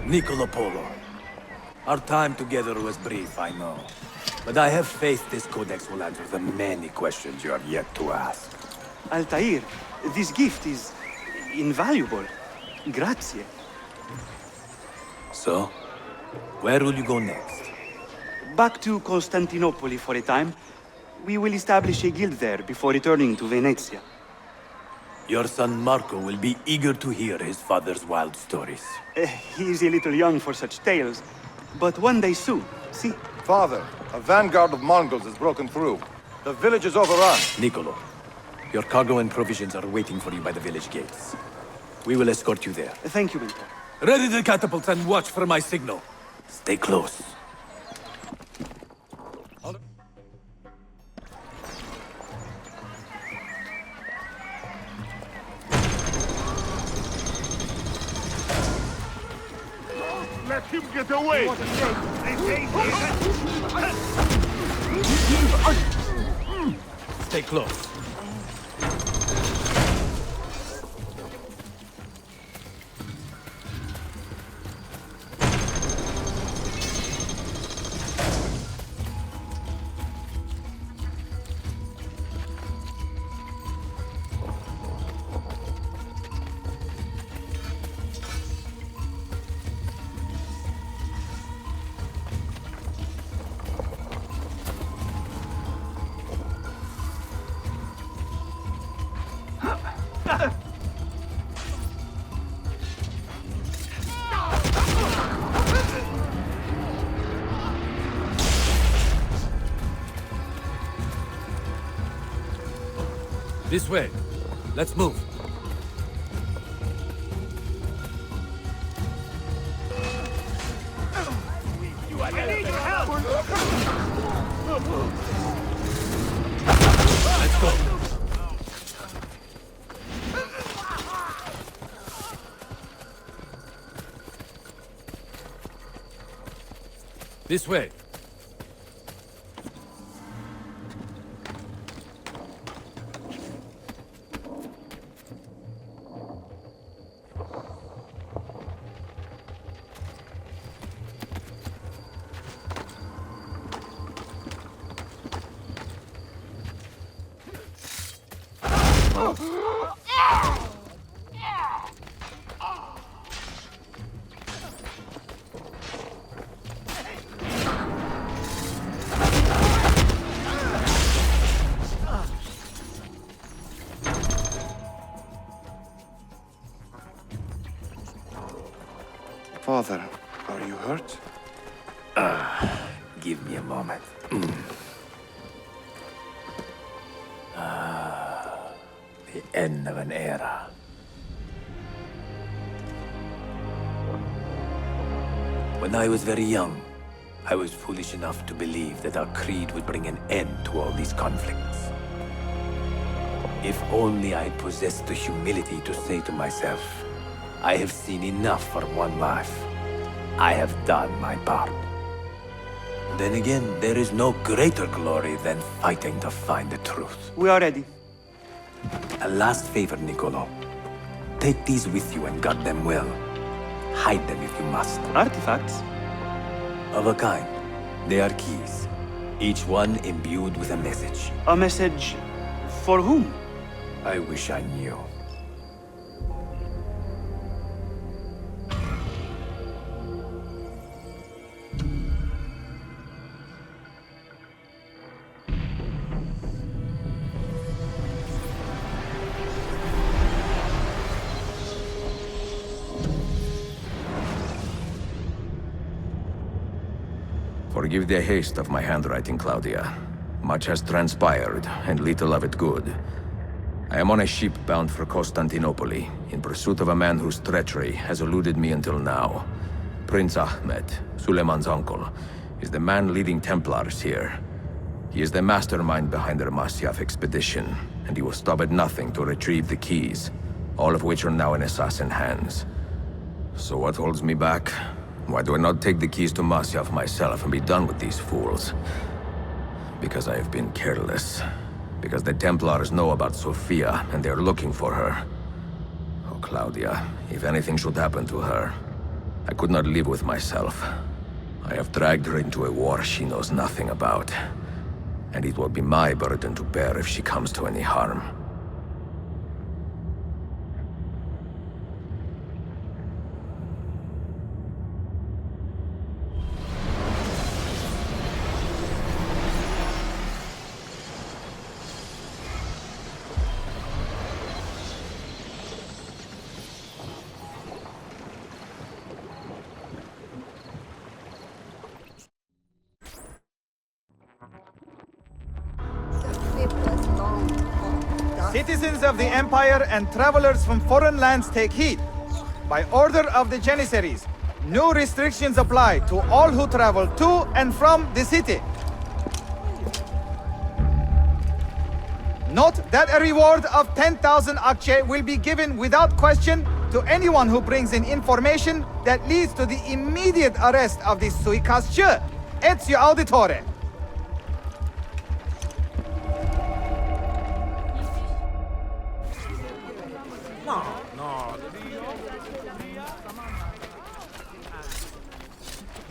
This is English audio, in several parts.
Niccolo Polo. Our time together was brief, I know. But I have faith this codex will answer the many questions you have yet to ask. Altaïr, this gift is invaluable. Grazie. So, where will you go next? Back to Constantinople for a time. We will establish a guild there before returning to Venezia. Your son Marco will be eager to hear his father's wild stories. He is a little young for such tales, but one day soon, see? Father, a vanguard of Mongols has broken through. The village is overrun. Niccolo, your cargo and provisions are waiting for you by the village gates. We will escort you there. Thank you, Mentor. Ready the catapults and watch for my signal. Stay close. Let him get away! Stay close. This way. Let's move. I need your help! Let's go. This way. Father, are you hurt? Give me a moment. The end of an era. When I was very young, I was foolish enough to believe that our creed would bring an end to all these conflicts. If only I possessed the humility to say to myself, I have seen enough for one life. I have done my part. Then again, there is no greater glory than fighting to find the truth. We are ready. A last favor, Niccolo. Take these with you and guard them well. Hide them if you must. Artifacts? Of a kind. They are keys. Each one imbued with a message. A message for whom? I wish I knew. Forgive the haste of my handwriting, Claudia. Much has transpired, and little of it good. I am on a ship bound for Constantinople, in pursuit of a man whose treachery has eluded me until now. Prince Ahmed, Suleiman's uncle, is the man leading Templars here. He is the mastermind behind their Masyaf expedition, and he will stop at nothing to retrieve the keys, all of which are now in assassin hands. So what holds me back? Why do I not take the keys to Masyaf myself and be done with these fools? Because I have been careless. Because the Templars know about Sophia, and they are looking for her. Oh, Claudia, if anything should happen to her, I could not live with myself. I have dragged her into a war she knows nothing about. And it will be my burden to bear if she comes to any harm. Citizens of the Empire and travelers from foreign lands take heed. By order of the Janissaries, new restrictions apply to all who travel to and from the city. Note that a reward of 10,000 akçe will be given without question to anyone who brings in information that leads to the immediate arrest of the suikastçı, Ezio Auditore.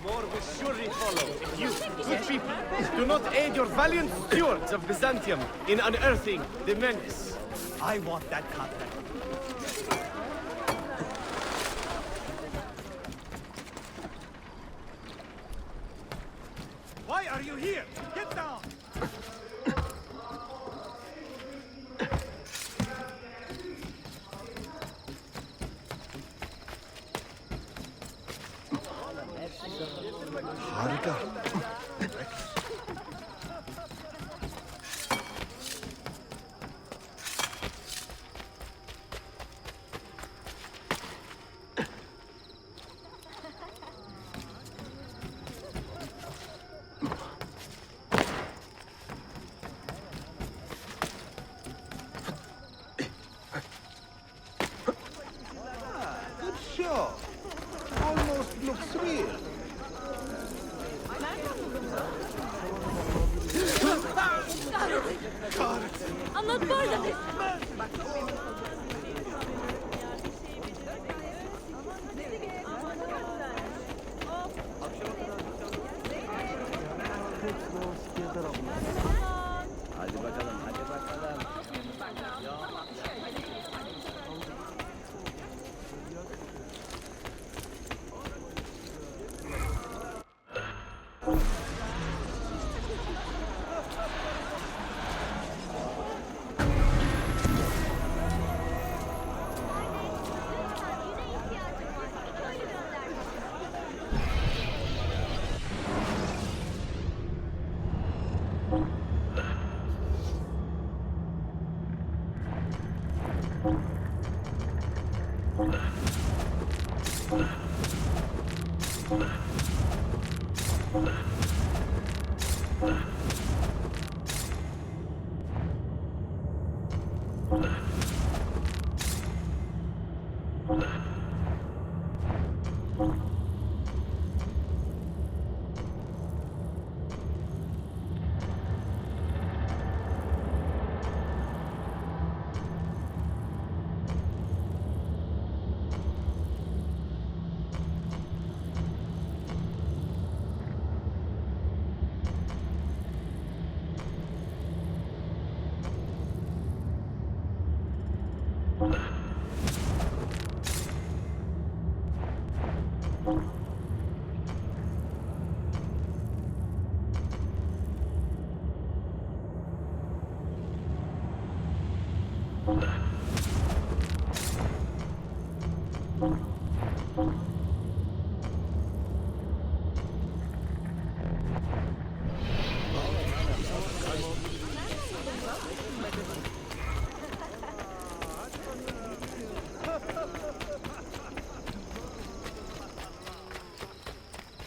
More will surely follow if you, good people, do not aid your valiant stewards of Byzantium in unearthing the menace. I want that contact. Why are you here? Get down! Harika. Good show. Almost looks real. I'm not part of this!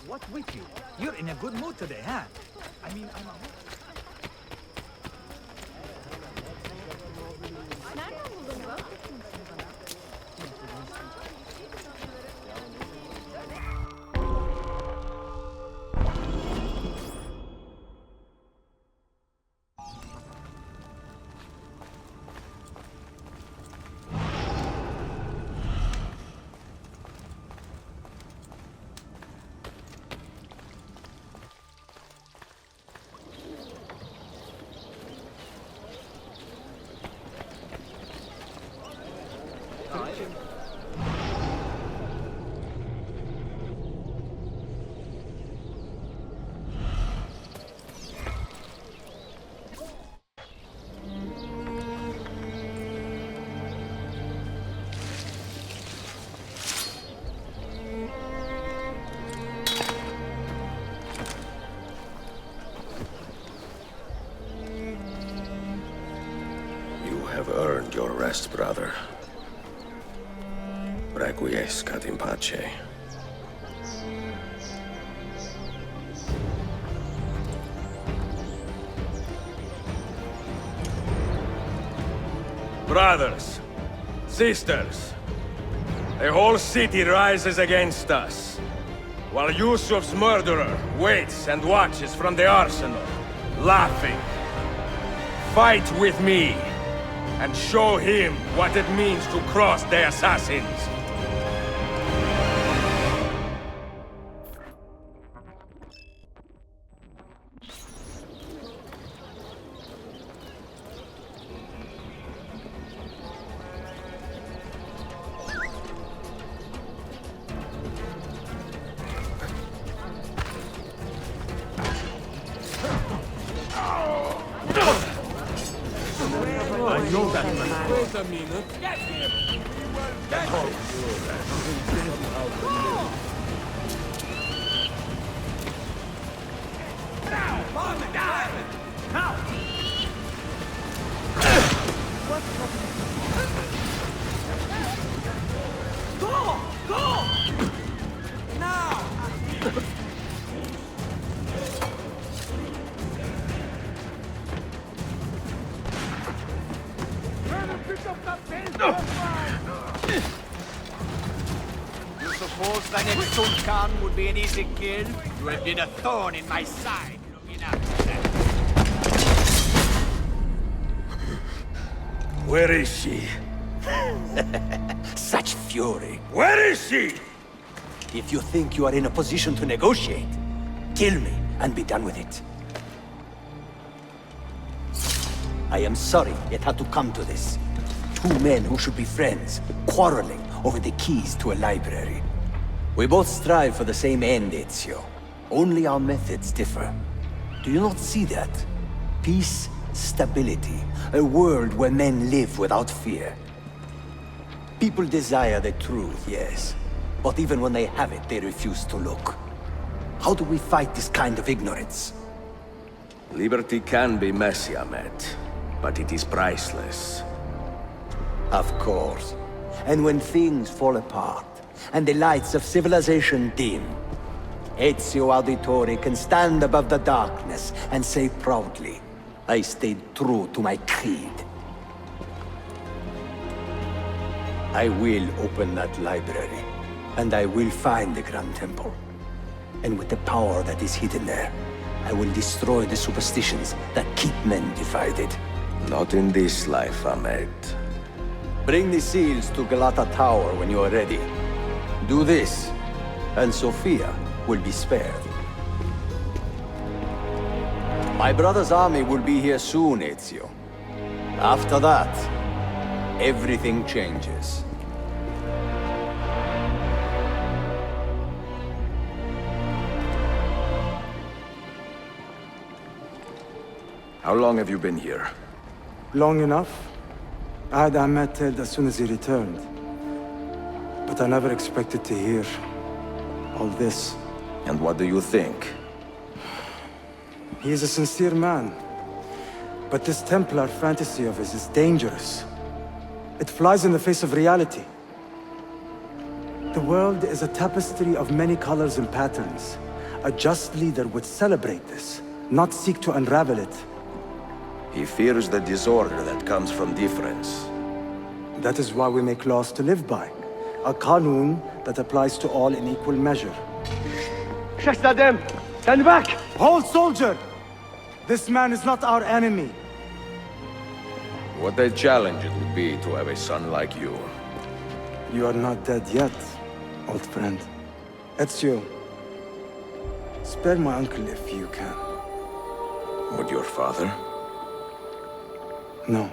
What's with you? You're in a good mood today, huh? I mean, I'm a... Requiescat in pace. Brothers, sisters, the whole city rises against us, while Yusuf's murderer waits and watches from the arsenal, laughing. Fight with me, and show him what it means to cross the assassins. You suppose that if Sultan would be an easy kill? You have been a thorn in my side, looking after that. Where is she? Such fury. Where is she? If you think you are in a position to negotiate, kill me and be done with it. I am sorry it had to come to this. Two men who should be friends, quarreling over the keys to a library. We both strive for the same end, Ezio. Only our methods differ. Do you not see that? Peace, stability, a world where men live without fear. People desire the truth, yes. But even when they have it, they refuse to look. How do we fight this kind of ignorance? Liberty can be messy, Ahmed, but it is priceless. Of course. And when things fall apart, and the lights of civilization dim, Ezio Auditore can stand above the darkness and say proudly, I stayed true to my creed. I will open that library, and I will find the Grand Temple. And with the power that is hidden there, I will destroy the superstitions that keep men divided. Not in this life, Ahmed. Bring the seals to Galata Tower when you are ready. Do this, and Sophia will be spared. My brother's army will be here soon, Ezio. After that, everything changes. How long have you been here? Long enough. I had Ahmed killed as soon as he returned. But I never expected to hear all this. And what do you think? He is a sincere man. But this Templar fantasy of his is dangerous. It flies in the face of reality. The world is a tapestry of many colors and patterns. A just leader would celebrate this, not seek to unravel it. He fears the disorder that comes from difference. That is why we make laws to live by. A qanun that applies to all in equal measure. Shahzadem, stand back! Hold, soldier! This man is not our enemy. What a challenge it would be to have a son like you. You are not dead yet, old friend. Ezio, spare my uncle if you can. Would your father? No.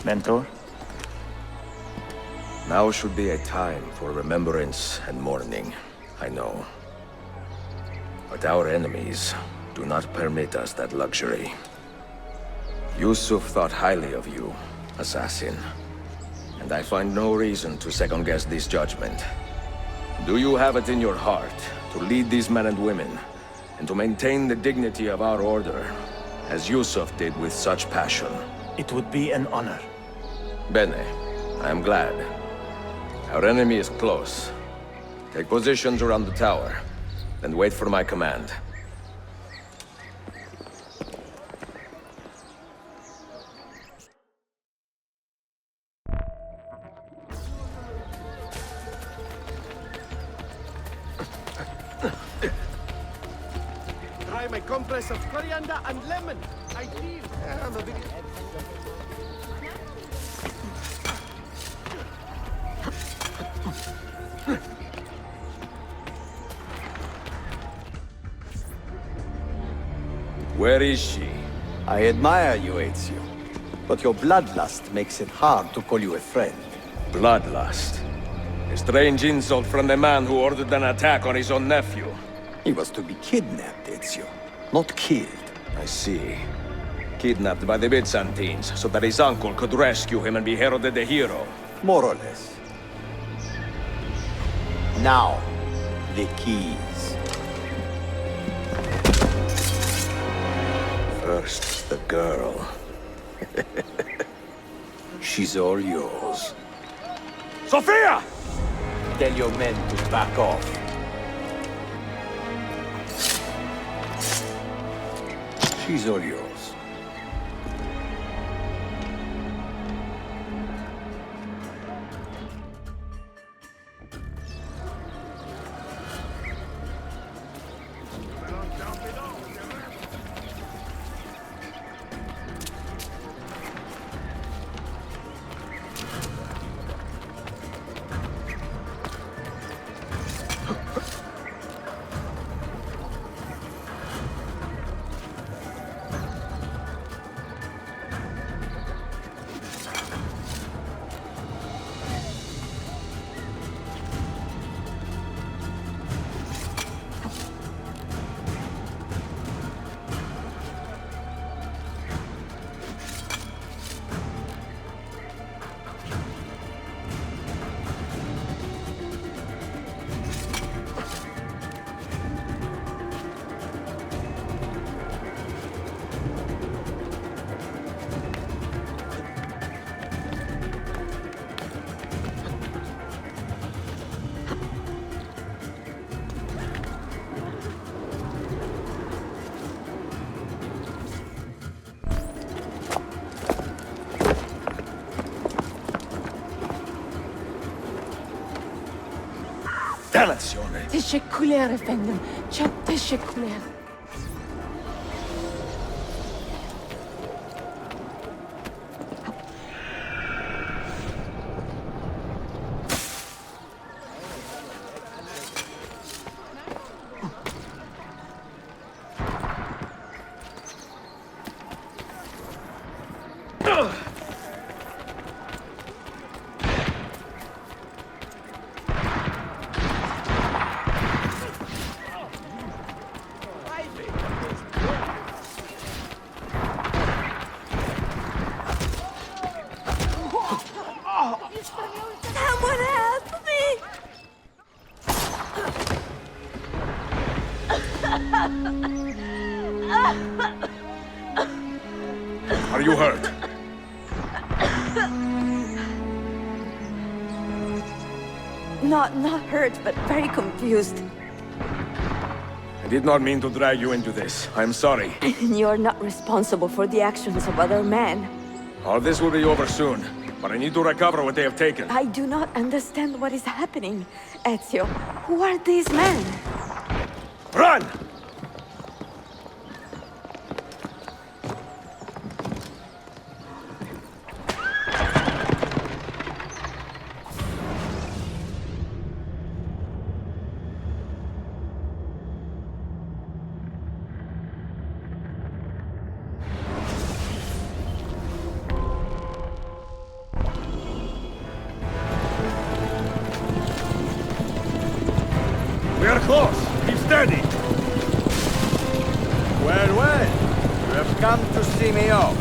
Mentor? Now should be a time for remembrance and mourning, I know. But our enemies do not permit us that luxury. Yusuf thought highly of you, assassin. And I find no reason to second-guess this judgment. Do you have it in your heart to lead these men and women, and to maintain the dignity of our order, as Yusuf did with such passion? It would be an honor. Bene, I am glad. Our enemy is close. Take positions around the tower, and wait for my command. Try my compress of coriander and lemon. I feel. Where is she? I admire you, Ezio. But your bloodlust makes it hard to call you a friend. Bloodlust. A strange insult from the man who ordered an attack on his own nephew. He was to be kidnapped, Ezio, not killed. I see. Kidnapped by the Byzantines, so that his uncle could rescue him and be heralded a hero. More or less. Now, the keys. First, the girl. She's all yours. Sophia! Tell your men to back off. She's all yours. Dannazione! تشكلها efendim. Çok teşekkürler. Someone help me! Are you hurt? Not hurt, but very confused. I did not mean to drag you into this. I'm sorry. You're not responsible for the actions of other men. All this will be over soon, but I need to recover what they have taken. I do not understand what is happening, Ezio. Who are these men? Run! We are close. Keep steady. Well, well. You have come to see me off.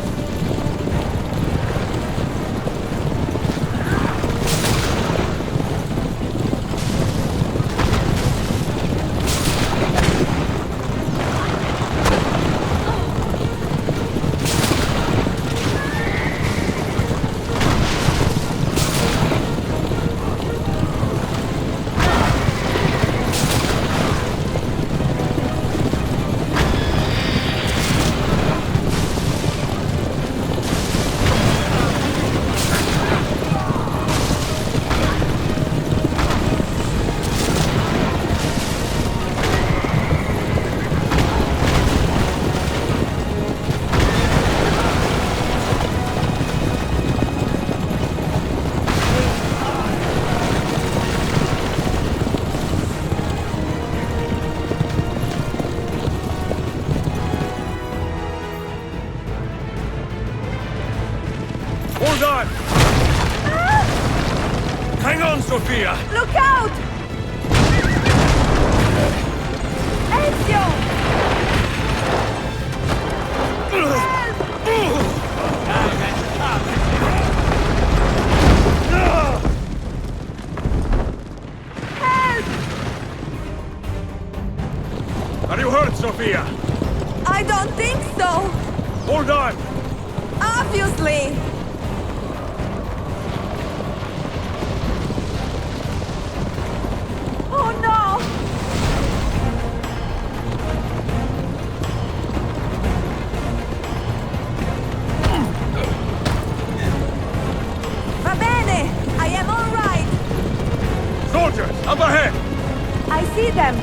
Hold on! Hang on, Sophia! Look out! Ezio! Are you hurt, Sophia? I don't think so! Hold on! Obviously! Oh no! Va bene! I am all right! Soldiers, up ahead! I see them!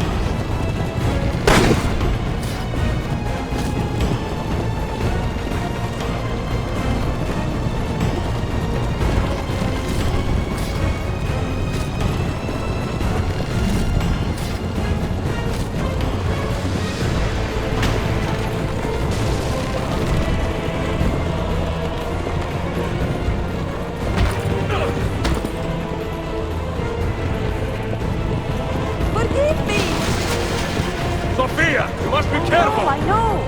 Forgive me! Sophia, you must be careful! Oh, I know!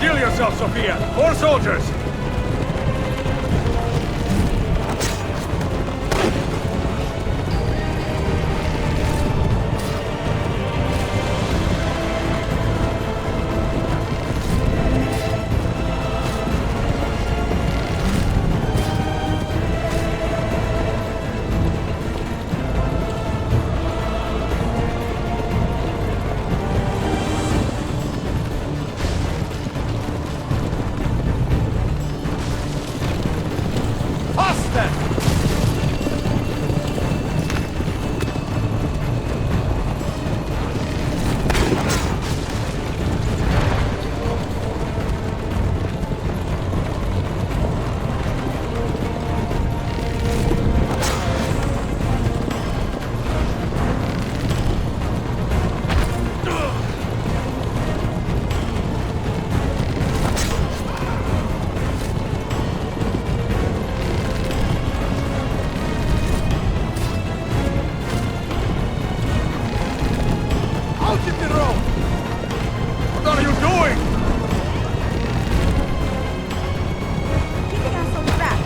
Kill yourself, Sophia! More soldiers! What are you doing? Keeping us on track.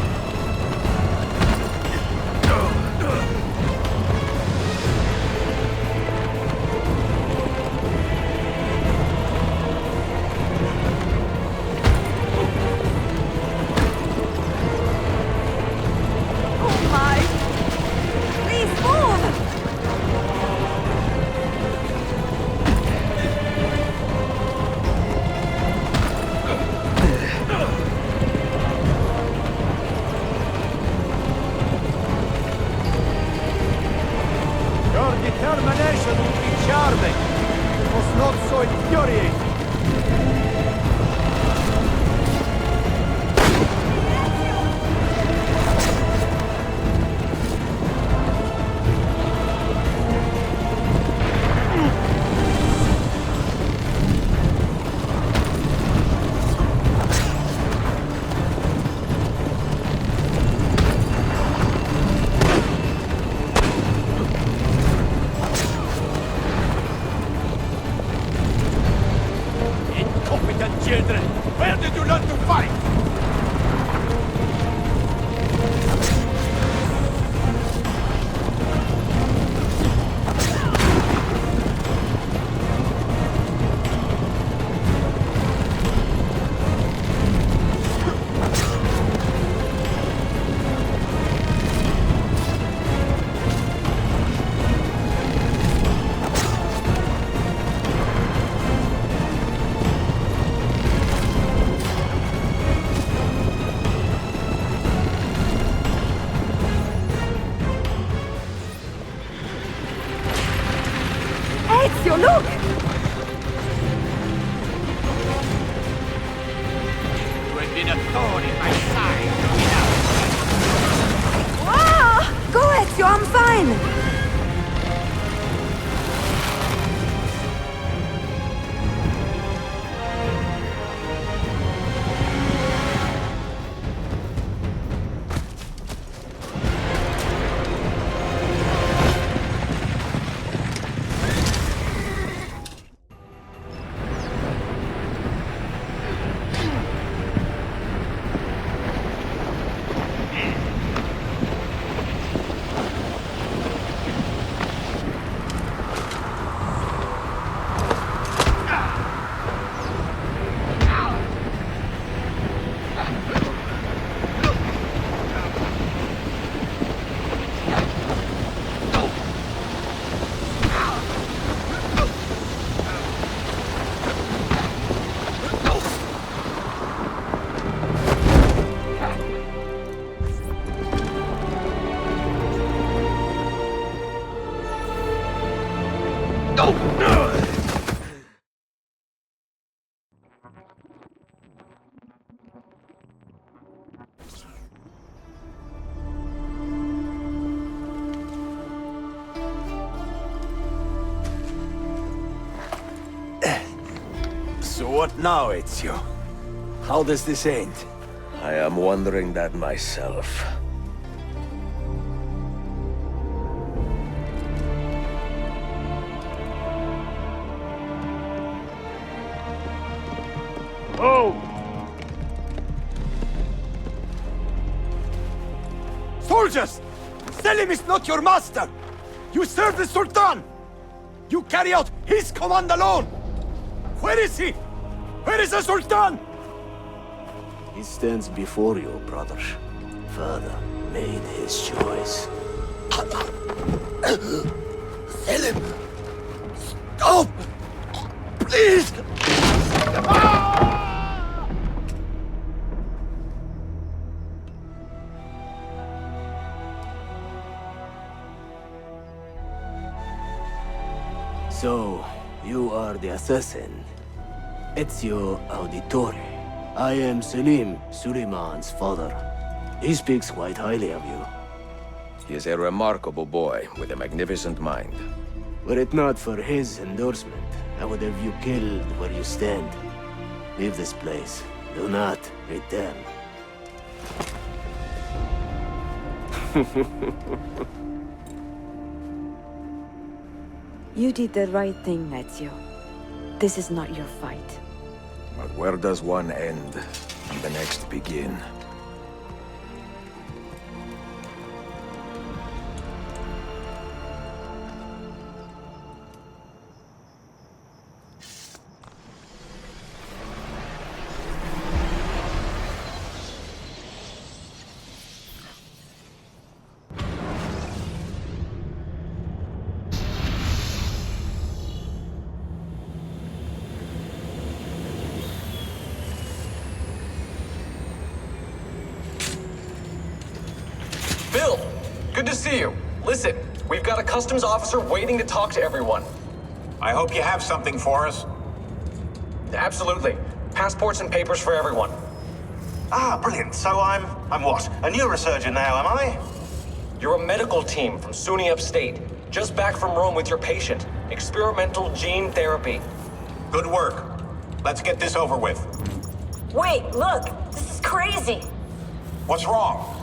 Oh my! Please move! Your determination would be charming. It was not so infuriating. look! You have been a thorn in my side, long enough. Ah! Go, Ezio, I'm fine! So what now, Ezio? How does this end? I am wondering that myself. Oh! Soldiers! Selim is not your master! You serve the Sultan! You carry out his command alone! Where is he? Where is the Sultan? He stands before you, brother. Father made his choice. Selim! Stop! Please! So, you are the assassin. Ezio Auditore. I am Selim, Suleiman's father. He speaks quite highly of you. He is a remarkable boy with a magnificent mind. Were it not for his endorsement, I would have you killed where you stand. Leave this place. Do not return. You did the right thing, Ezio. This is not your fight. But where does one end and the next begin? Bill, good to see you. Listen, we've got a customs officer waiting to talk to everyone. I hope you have something for us. Absolutely. Passports and papers for everyone. Ah, brilliant. So I'm what? A neurosurgeon now, am I? You're a medical team from SUNY Upstate. Just back from Rome with your patient. Experimental gene therapy. Good work. Let's get this over with. Wait, look! This is crazy! What's wrong?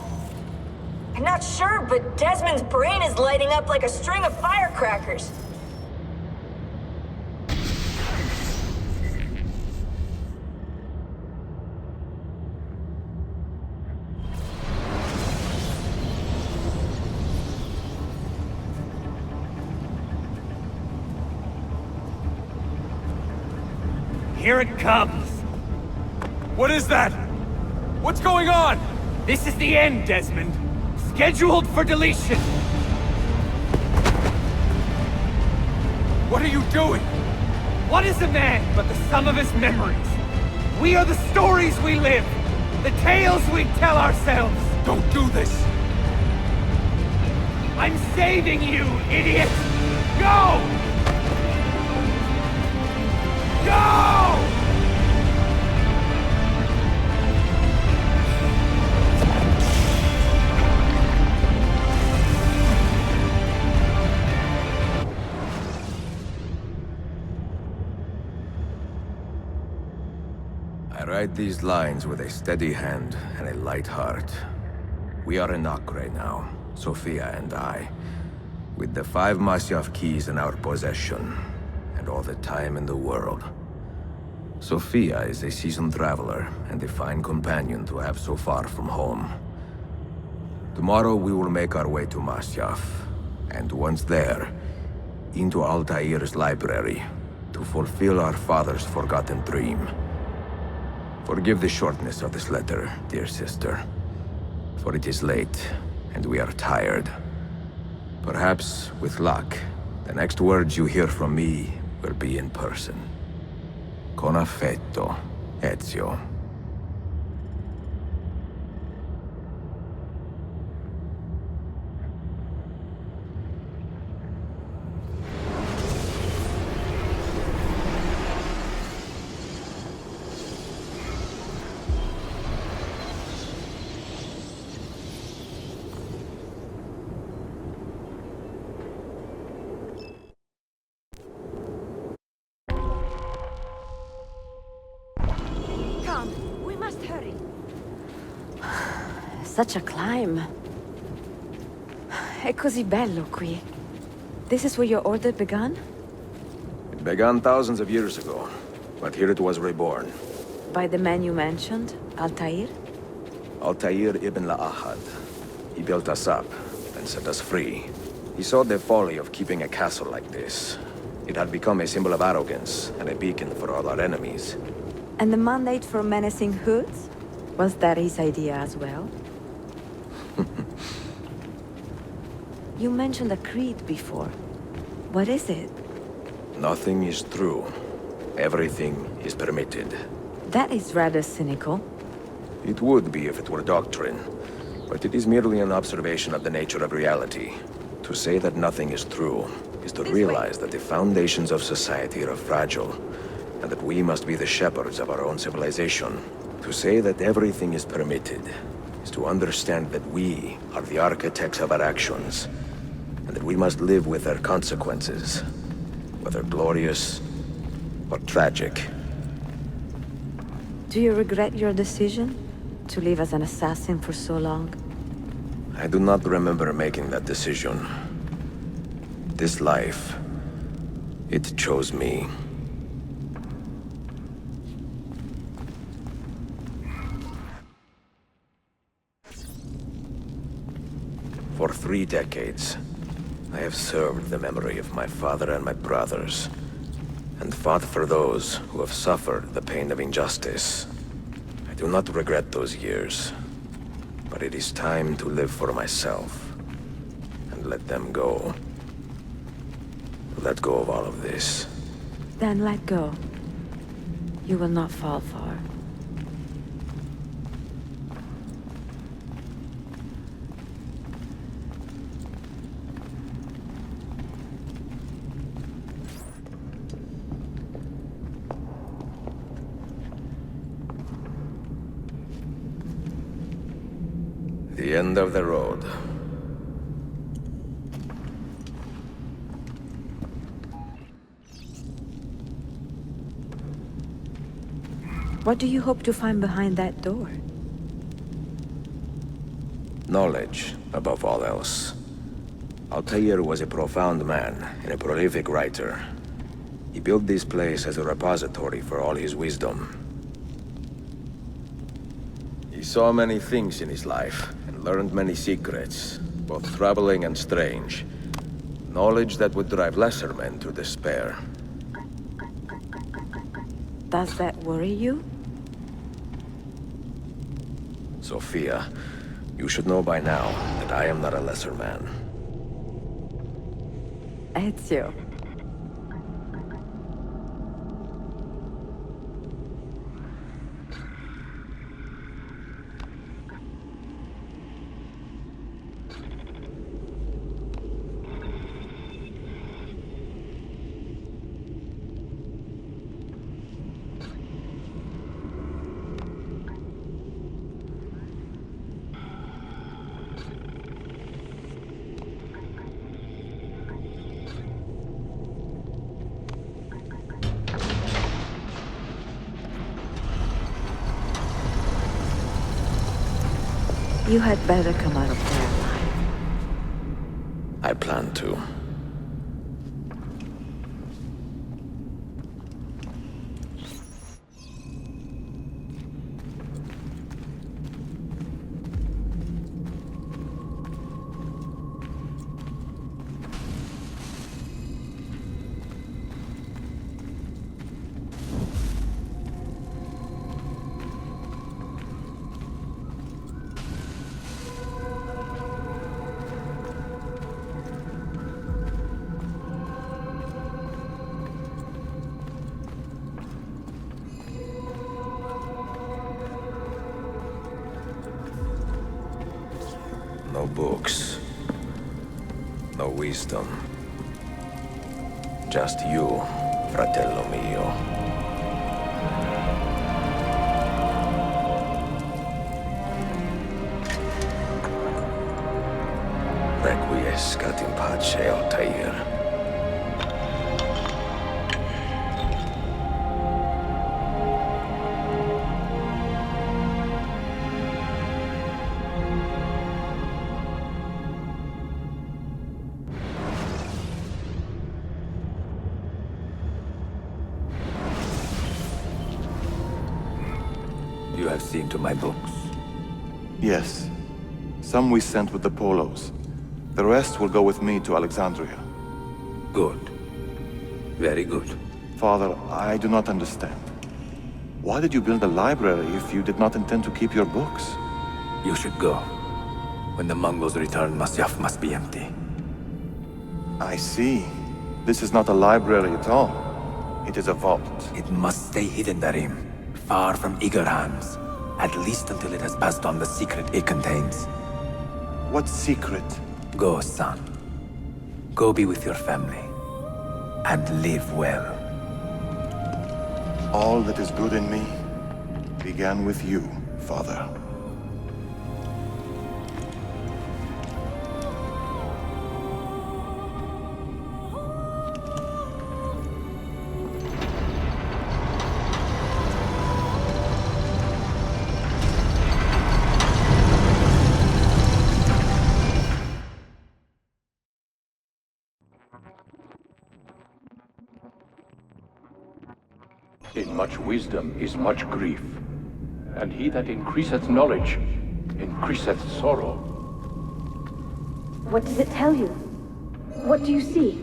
I'm not sure, but Desmond's brain is lighting up like a string of firecrackers. Here it comes! What is that? What's going on? This is the end, Desmond. Scheduled for deletion. What are you doing? What is a man but the sum of his memories? We are the stories we live, the tales we tell ourselves. Don't do this. I'm saving you, idiot! Go! write these lines with a steady hand and a light heart. We are in Acre now, Sophia and I, with the 5 Masyaf keys in our possession, and all the time in the world. Sophia is a seasoned traveler, and a fine companion to have so far from home. Tomorrow we will make our way to Masyaf, and once there, into Altaïr's library, to fulfill our father's forgotten dream. Forgive the shortness of this letter, dear sister, for it is late, and we are tired. Perhaps, with luck, the next words you hear from me will be in person. Con affetto, Ezio. Such a climb. È così bello qui. This is where your order began? It began thousands of years ago, but here it was reborn. By the man you mentioned, Altaïr? Altaïr Ibn-La'Ahad. He built us up, and set us free. He saw the folly of keeping a castle like this. It had become a symbol of arrogance, and a beacon for all our enemies. And the mandate for menacing hoods? Was that his idea as well? You mentioned a creed before. What is it? Nothing is true. Everything is permitted. That is rather cynical. It would be if it were doctrine, but it is merely an observation of the nature of reality. To say that nothing is true is to realize that the foundations of society are fragile, and that we must be the shepherds of our own civilization. To say that everything is permitted is to understand that we are the architects of our actions, and that we must live with their consequences, whether glorious or tragic. Do you regret your decision to live as an assassin for so long? I do not remember making that decision. This life, it chose me. For 3 decades, I have served the memory of my father and my brothers, and fought for those who have suffered the pain of injustice. I do not regret those years, but it is time to live for myself, and let them go. Let go of all of this. Then let go. You will not fall far. The end of the road. What do you hope to find behind that door? Knowledge, above all else. Altaïr was a profound man and a prolific writer. He built this place as a repository for all his wisdom. He saw many things in his life, and learned many secrets, both troubling and strange. Knowledge that would drive lesser men to despair. Does that worry you? Sophia, you should know by now that I am not a lesser man. Ezio. You had better come out of there alive. I plan to. No books. No wisdom. Just you, fratello mio. Requiescat in pace, Altaïr. You have seen to my books. Yes. Some we sent with the Polos. The rest will go with me to Alexandria. Good. Very good. Father, I do not understand. Why did you build a library if you did not intend to keep your books? You should go. When the Mongols return, Masyaf must be empty. I see. This is not a library at all. It is a vault. It must stay hidden, Darim. Far from eager hands. At least until it has passed on the secret it contains. What secret? Go, son. Go be with your family. And live well. All that is good in me began with you, Father. In much wisdom is much grief, and he that increaseth knowledge increaseth sorrow. What does it tell you? What do you see?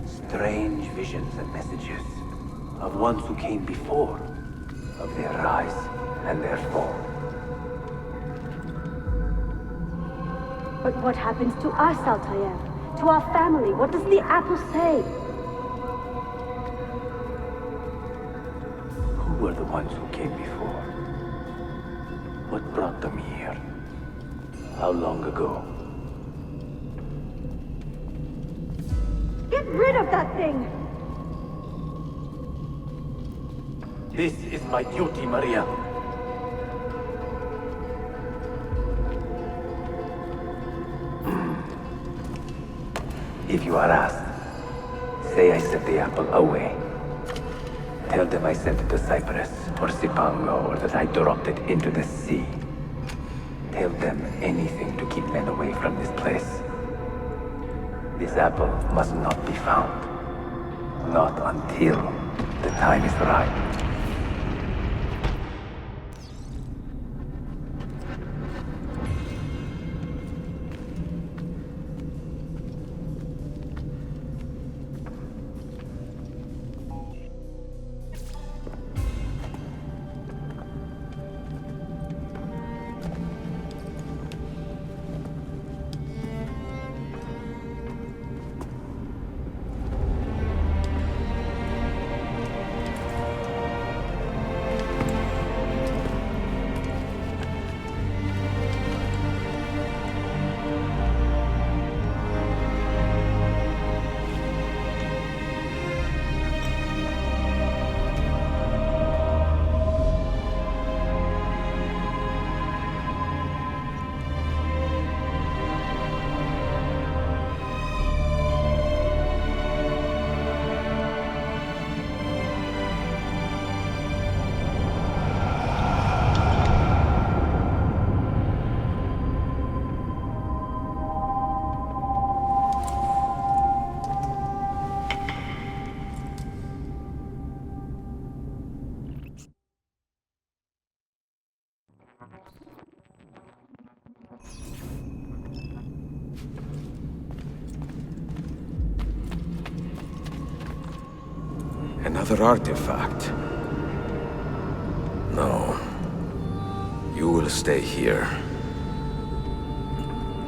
Strange visions and messages of ones who came before, of their rise and their fall. But what happens to us, Altaïr? To our family? What does the apple say? Who were the ones who came before? What brought them here? How long ago? Get rid of that thing! This is my duty, Maria. If you are asked, say I sent the apple away. Tell them I sent it to Cyprus, or Cipango, or that I dropped it into the sea. Tell them anything to keep men away from this place. This apple must not be found. Not until the time is right. Another artifact. No. You will stay here.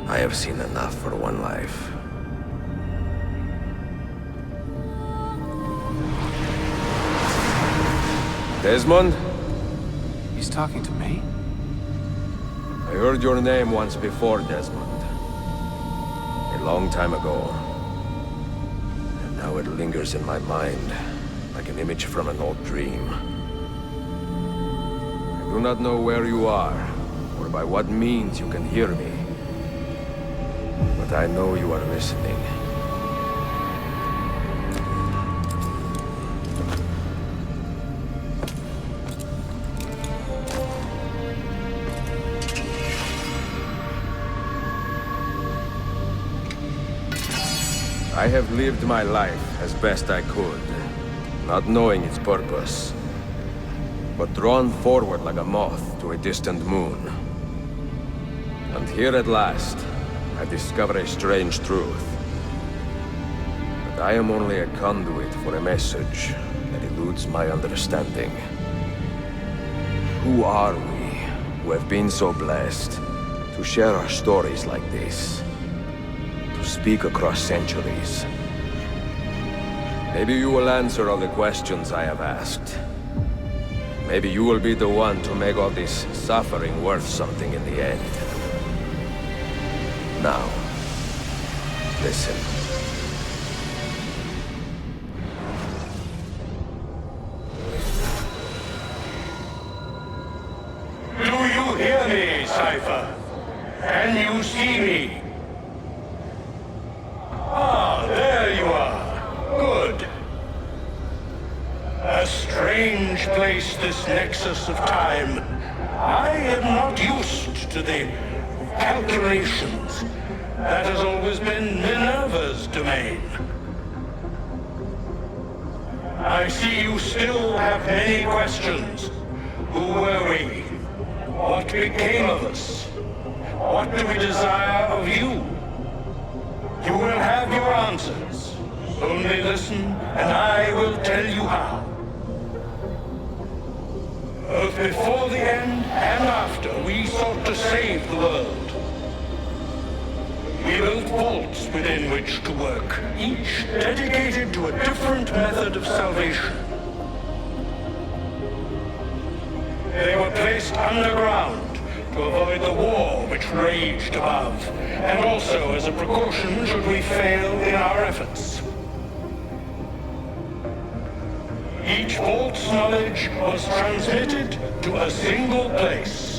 I have seen enough for one life. Desmond? He's talking to me? I heard your name once before, Desmond. A long time ago. And now it lingers in my mind, like an image from an old dream. I do not know where you are, or by what means you can hear me. But I know you are listening. I have lived my life as best I could, not knowing its purpose, but drawn forward like a moth to a distant moon. And here at last, I discover a strange truth. That I am only a conduit for a message that eludes my understanding. Who are we, who have been so blessed, to share our stories like this? To speak across centuries? Maybe you will answer all the questions I have asked. Maybe you will be the one to make all this suffering worth something in the end. Now, listen. Do you hear me, Cypher? Can you see me? Ah, there you are. Good. A strange place, this nexus of time. I am not used to the calculations. That has always been Minerva's domain. I see you still have many questions. Who were we? What became of us? What do we desire of you? You will have your answers. Only listen, and I will tell you how. Both before the end and after, we sought to save the world. We built vaults within which to work, each dedicated to a different method of salvation. They were placed underground to avoid the war which raged above, and also as a precaution should we fail in our efforts. Each vault's knowledge was transmitted to a single place.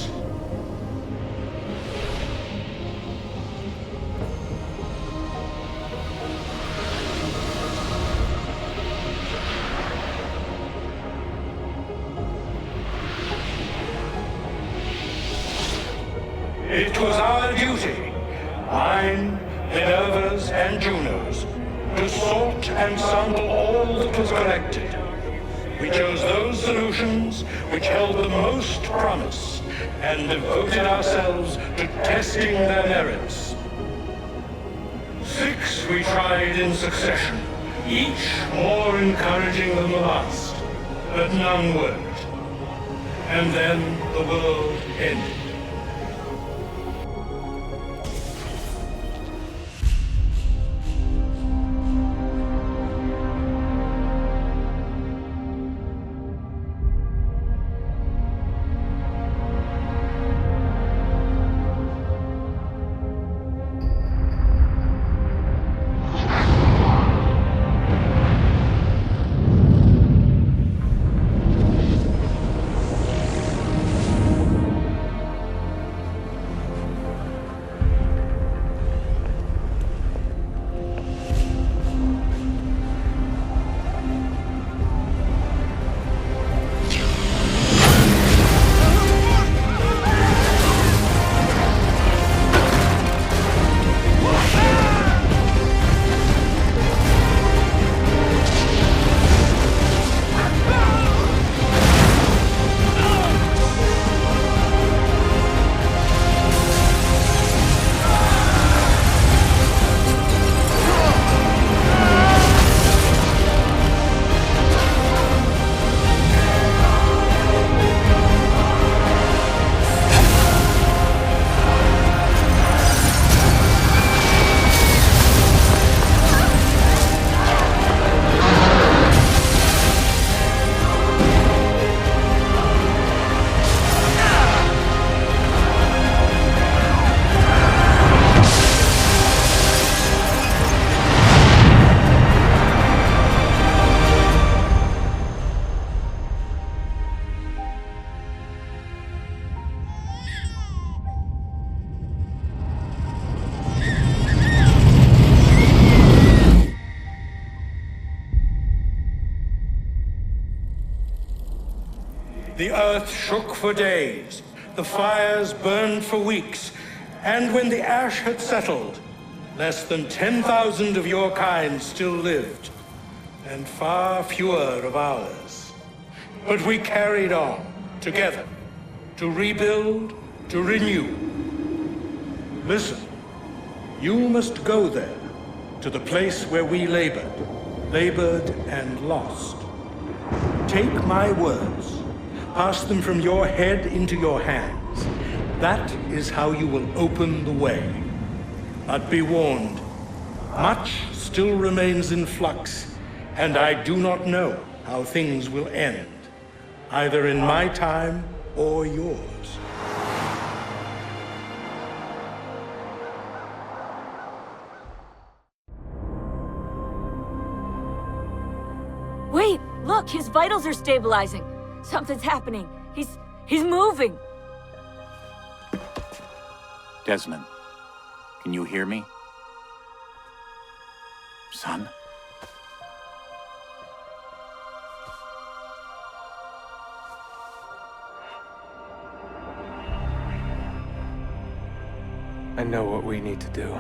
It was our duty, mine, Minerva's, and Juno's, to sort and sample all that was collected. We chose those solutions which held the most promise, and devoted ourselves to testing their merits. 6 we tried in succession, each more encouraging than the last, but none worked. And then the world ended. The earth shook for days, the fires burned for weeks, and when the ash had settled, less than 10,000 of your kind still lived, and far fewer of ours. But we carried on, together, to rebuild, to renew. Listen, you must go there, to the place where we labored and lost. Take my words, pass them from your head into your hands. That is how you will open the way. But be warned, much still remains in flux, and I do not know how things will end, either in my time or yours. Wait, look, his vitals are stabilizing. Something's happening. He's moving. Desmond, can you hear me? Son? I know what we need to do.